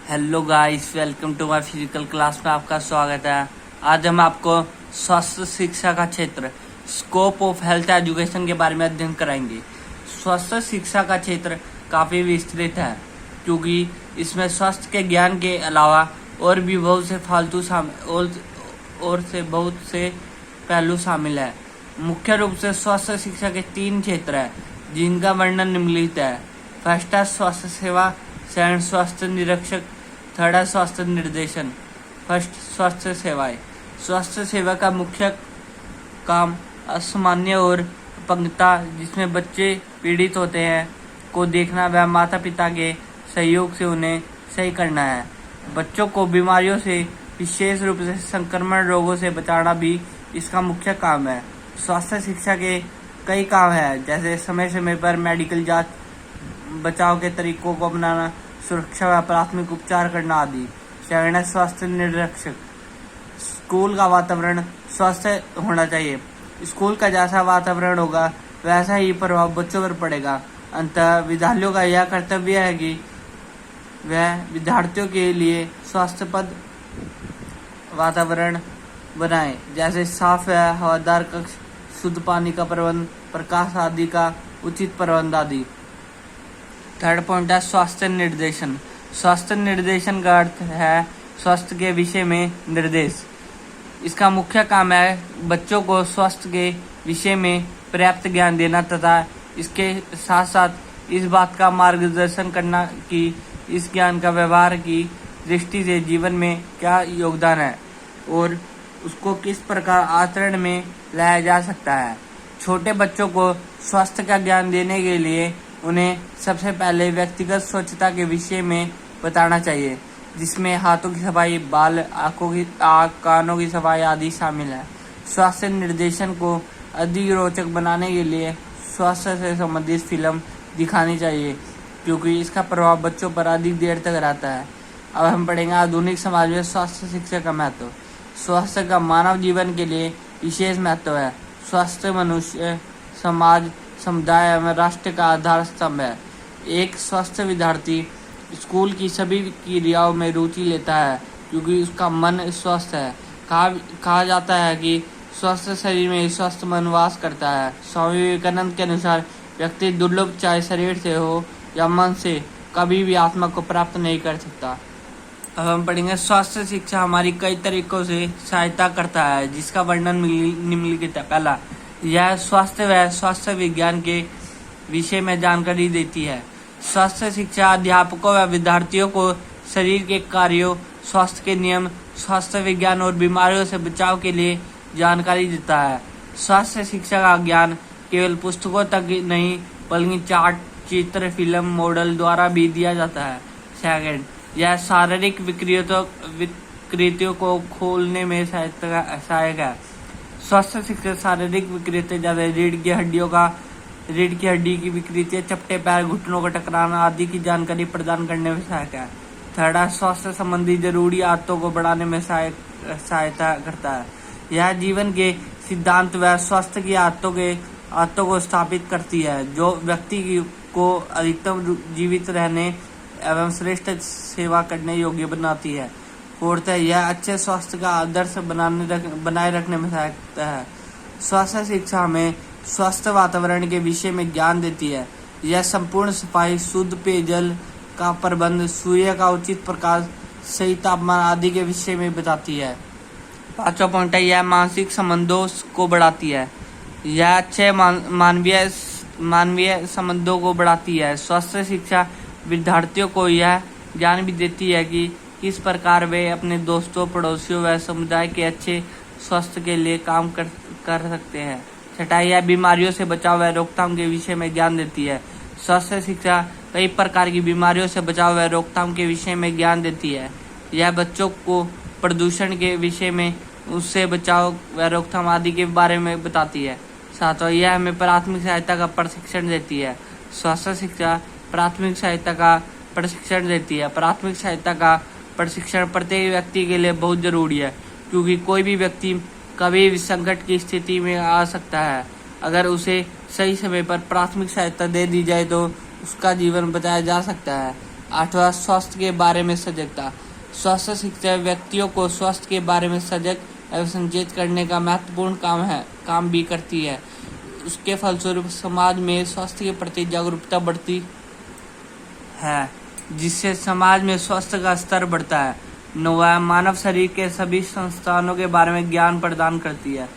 Hello guys, welcome to my physical class में आपका स्वागत है। आज हम आपको स्वास्थ्य शिक्षा का क्षेत्र स्कोप ऑफ हेल्थ एजुकेशन के बारे में अध्ययन कराएंगे। स्वास्थ्य शिक्षा का क्षेत्र काफ़ी विस्तृत है क्योंकि इसमें स्वास्थ्य के ज्ञान के अलावा और भी बहुत से पहलू शामिल है। मुख्य रूप से स्वास्थ्य शिक्षा के 3 क्षेत्र हैं जिनका वर्णन निम्नलिखित है। फर्स्ट है स्वास्थ्य सेवा, सेकंड स्वास्थ्य निरीक्षक, थर्ड है स्वास्थ्य निर्देशन। फर्स्ट, स्वास्थ्य सेवाएं। स्वास्थ्य सेवा का मुख्य काम असामान्य और अपंगता जिसमें बच्चे पीड़ित होते हैं को देखना व माता पिता के सहयोग से उन्हें सही करना है। बच्चों को बीमारियों से, विशेष रूप से संक्रमण रोगों से बचाना भी इसका मुख्य काम है। स्वास्थ्य शिक्षा के कई काम हैं, जैसे समय समय पर मेडिकल जांच, बचाव के तरीकों को अपनाना, सुरक्षा व प्राथमिक उपचार करना आदि। सेकंड है स्वास्थ्य निरीक्षक। स्कूल का वातावरण स्वस्थ होना चाहिए। स्कूल का जैसा वातावरण होगा वैसा ही प्रभाव बच्चों पर पड़ेगा। अंततः विद्यालयों का यह कर्तव्य है कि वह विद्यार्थियों के लिए स्वास्थ्यप्रद वातावरण बनाए, जैसे साफ व हवादार कक्ष, शुद्ध पानी का प्रबंध, प्रकाश आदि का उचित प्रबंध आदि। थर्ड पॉइंट है स्वास्थ्य निर्देशन। स्वास्थ्य निर्देशन का अर्थ है स्वास्थ्य के विषय में निर्देश। इसका मुख्य काम है बच्चों को स्वास्थ्य के विषय में पर्याप्त ज्ञान देना तथा इसके साथ साथ इस बात का मार्गदर्शन करना कि इस ज्ञान का व्यवहार की दृष्टि से जीवन में क्या योगदान है और उसको किस प्रकार आचरण में लाया जा सकता है। छोटे बच्चों को स्वास्थ्य का ज्ञान देने के लिए उन्हें सबसे पहले व्यक्तिगत स्वच्छता के विषय में बताना चाहिए, जिसमें हाथों की सफाई, बाल, आँख, कानों की सफाई आदि शामिल है। स्वास्थ्य निर्देशन को अधिक रोचक बनाने के लिए स्वास्थ्य से संबंधित फिल्म दिखानी चाहिए क्योंकि इसका प्रभाव बच्चों पर अधिक देर तक रहता है। अब हम पढ़ेंगे आधुनिक समाज में स्वास्थ्य शिक्षा का महत्व। स्वास्थ्य का मानव जीवन के लिए विशेष महत्व है। स्वास्थ्य मनुष्य, समाज, समुदाय एवं राष्ट्र का आधार स्तंभ है। एक स्वस्थ विद्यार्थी स्कूल की सभी क्रियाओं में रुचि लेता है क्योंकि उसका मन स्वस्थ है। कहा जाता है कि स्वस्थ शरीर में स्वस्थ मन वास करता है। स्वामी विवेकानंद के अनुसार व्यक्ति दुर्लभ चाहे शरीर से हो या मन से कभी भी आत्मा को प्राप्त नहीं कर सकता। अब हम पढ़ेंगे स्वास्थ्य शिक्षा हमारी कई तरीकों से सहायता करता है, जिसका वर्णन निम्नलिखित है। पहला, यह स्वास्थ्य व स्वास्थ्य विज्ञान के विषय में जानकारी देती है। स्वास्थ्य शिक्षा अध्यापकों व विद्यार्थियों को शरीर के कार्यों, स्वास्थ्य के नियम, स्वास्थ्य विज्ञान और बीमारियों से बचाव के लिए जानकारी देता है। स्वास्थ्य शिक्षा का ज्ञान केवल पुस्तकों तक नहीं बल्कि चार्ट, चित्र, फिल्म, मॉडल द्वारा भी दिया जाता है। सेकंड, यह शारीरिक विकृतियों को खोलने में सहायक है। स्वास्थ्य शिक्षा शारीरिक विकृति जैसे रीढ़ की हड्डी की विकृतियाँ, चपटे पैर, घुटनों का टकराना आदि की जानकारी प्रदान करने में सहायक है। थर्ड, स्वास्थ्य संबंधी जरूरी आदतों को बढ़ाने में सहायता करता है। यह जीवन के सिद्धांत व स्वास्थ्य की आदतों को स्थापित करती है जो व्यक्ति को अधिकतम जीवित रहने एवं श्रेष्ठ सेवा करने योग्य बनाती है। फोर्थ है, यह अच्छे स्वास्थ्य का आदर्श बनाए रखने में सहायता है। स्वास्थ्य शिक्षा हमें स्वस्थ वातावरण के विषय में ज्ञान देती है। यह संपूर्ण सफाई, शुद्ध पेयजल का प्रबंध, सूर्य का उचित प्रकाश, सही तापमान आदि के विषय में बताती है। पांचवा पॉइंट है, यह मानसिक संबंधों को बढ़ाती है। यह अच्छे मानवीय संबंधों को बढ़ाती है। स्वास्थ्य शिक्षा विद्यार्थियों को यह ज्ञान भी देती है कि किस प्रकार वे अपने दोस्तों, पड़ोसियों व समुदाय के अच्छे स्वास्थ्य के लिए काम कर सकते हैं। छठा, यह बीमारियों से बचाव व रोकथाम के विषय में ज्ञान देती है। स्वास्थ्य शिक्षा कई प्रकार की बीमारियों से बचाव व रोकथाम के विषय में ज्ञान देती है। यह बच्चों को प्रदूषण के विषय में, उससे बचाव व रोकथाम आदि के बारे में बताती है। सातवां, यह हमें प्राथमिक सहायता का प्रशिक्षण देती है। स्वास्थ्य शिक्षा प्राथमिक सहायता का प्रशिक्षण देती है। प्राथमिक सहायता का प्रशिक्षण प्रत्येक व्यक्ति के लिए बहुत जरूरी है क्योंकि कोई भी व्यक्ति कभी भी संकट की स्थिति में आ सकता है। अगर उसे सही समय पर प्राथमिक सहायता दे दी जाए तो उसका जीवन बचाया जा सकता है। 8वां, स्वास्थ्य के बारे में सजगता। स्वास्थ्य शिक्षा व्यक्तियों को स्वास्थ्य के बारे में सजग एवं संचेत करने का महत्वपूर्ण काम भी करती है। उसके फलस्वरूप समाज में स्वास्थ्य के प्रति जागरूकता बढ़ती है, जिससे समाज में स्वास्थ्य का स्तर बढ़ता है। 9वां, मानव शरीर के सभी संस्थानों के बारे में ज्ञान प्रदान करती है।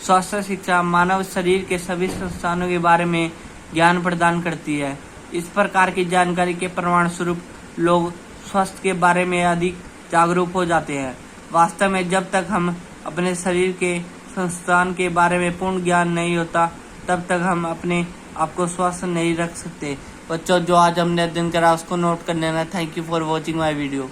स्वास्थ्य शिक्षा मानव शरीर के सभी संस्थानों के बारे में ज्ञान प्रदान करती है। इस प्रकार की जानकारी के परिणाम स्वरूप लोग स्वास्थ्य के बारे में अधिक जागरूक हो जाते हैं। वास्तव में जब तक हम अपने शरीर के संस्थान के बारे में पूर्ण ज्ञान नहीं होता, तब तक हम अपने आप को स्वस्थ नहीं रख सकते। बच्चों, जो आज हमने अध्ययन करा उसको नोट कर लेना। Thank you for watching my video.